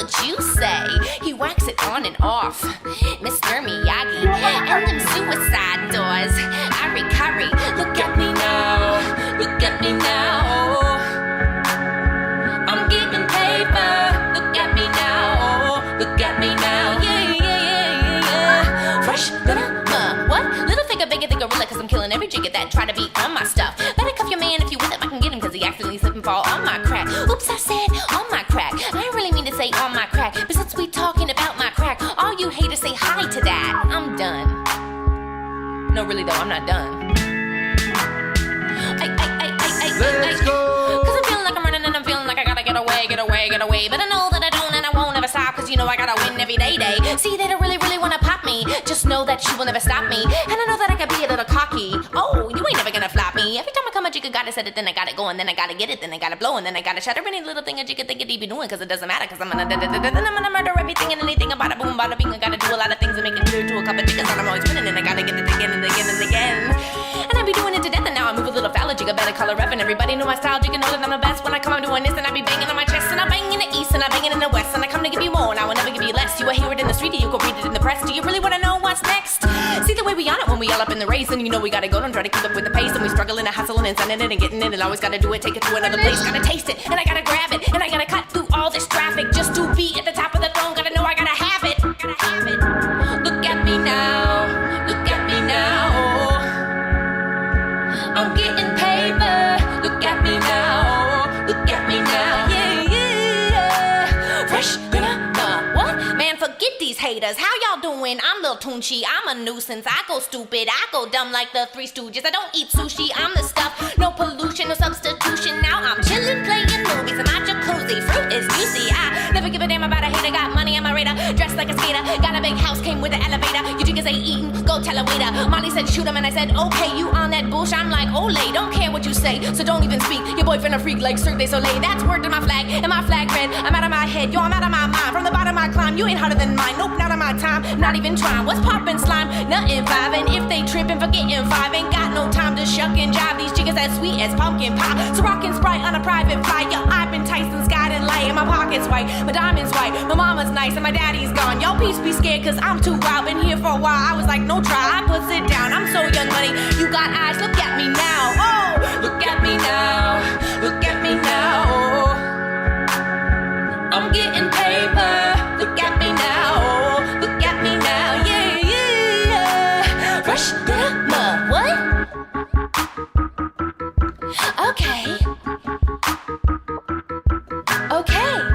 would you say? He whacks it on and off, Mr. Miyagi, and them suicide doors. Ari Kari, look at me now, look at me now. I'm getting paper, look at me now, look at me now. Yeah, yeah, yeah, yeah. Fresh, what? Little figure, bigger than gorilla, cause I'm killing every jigger that try to be on my stuff. Better cuff your man if you with him, I can get him, cause he accidentally slip and fall on my crack. Oops, I said on my crack. I didn't really mean to say on my crack, but since we talking about my crack, all you haters say hi to that. I'm done. No, really though, I'm not done. Let's go. Cause I'm feeling like I'm running and I'm feeling like I gotta get away, get away, get away. But I know that I don't and I won't ever stop, cause you know I gotta win every day. See, they don't really wanna pop me, just know that you will never stop me. And I know that I can be a little cocky. Oh, you ain't never gonna flop me. Every time I come a jigga gotta set it, then I gotta go, and then I gotta get it, then I gotta blow, and then I gotta shatter any little thing a jigga think it be doing, cause it doesn't matter, cause I'm gonna murder everything and anything about a boom, bada bing. I gotta do a lot of things and make it clear to a couple jiggas that I'm always winning, and I gotta get it again and again and again. And I be doing it to death, and now I move a little foul, jigga better color rep, and everybody know my style, jigga know that I'm the best. When I come, I'm doing this, and I be banging on my chest, and I bang in the east, and I bang it in the west, and I come to give you more, and I will never give you less. You will hear it in the street, or you can read it in the press. Do you really wanna know what's next? See the way we on it when we all up in the race, and you know we gotta go, don't try to keep up with the pace, and we struggling and hustling and sending it and getting it, and always gotta do it, take it to another place, gotta taste it, and I gotta grab it, and I gotta cut through all this traffic just to be at the top of the throne. Gotta know I gotta have it, gotta have it. Look at me now, look at me now. I'm getting paper. Look at me now, look at me now. Yeah, yeah. Fresh, what? Man, forget these haters. How y'all doing? I'm Lil Tunchi. I'm a nuisance. I go stupid. I go dumb like the Three Stooges. I don't eat sushi. I'm the stuff. No pollution, no substitution. Now I'm chilling, playing movies in my jacuzzi. Fruit is juicy. I never give a damn about a hater. Got money on my radar. Dressed like a skater. Got a big house, came with an elevator. You jiggas ain't eating. Go tell a waiter. Molly said shoot him, and I said okay. You on that bullshit? I'm like Olay. Don't care what you say, so don't even speak. Your boyfriend a freak like Cirque du Soleil. That's word to my flag, and my flag red. I'm out of my head, yo, I'm out of my mind. From the bottom I climb, you ain't harder than mine. Nope, not on my time, not even trying. What's poppin' slime? Nothing vibing. If they trippin', forgetting five. Ain't got no time to shuck and jive. These chickens as sweet as pumpkin pie. So rockin' Sprite on a private flight. Yo, I've been Tyson Scott and light. And my pocket's white, my diamond's white. My mama's nice and my daddy's gone. Yo, peace be scared cause I'm too wild. Been here for a while, I was like, no try. I put it down, I'm so young money. You got eyes, look at me now. Oh, look at me now, look at me now. I'm getting paper. Look at me now, look at me now. Yeah, yeah. Fresh mud, what? Okay. Okay.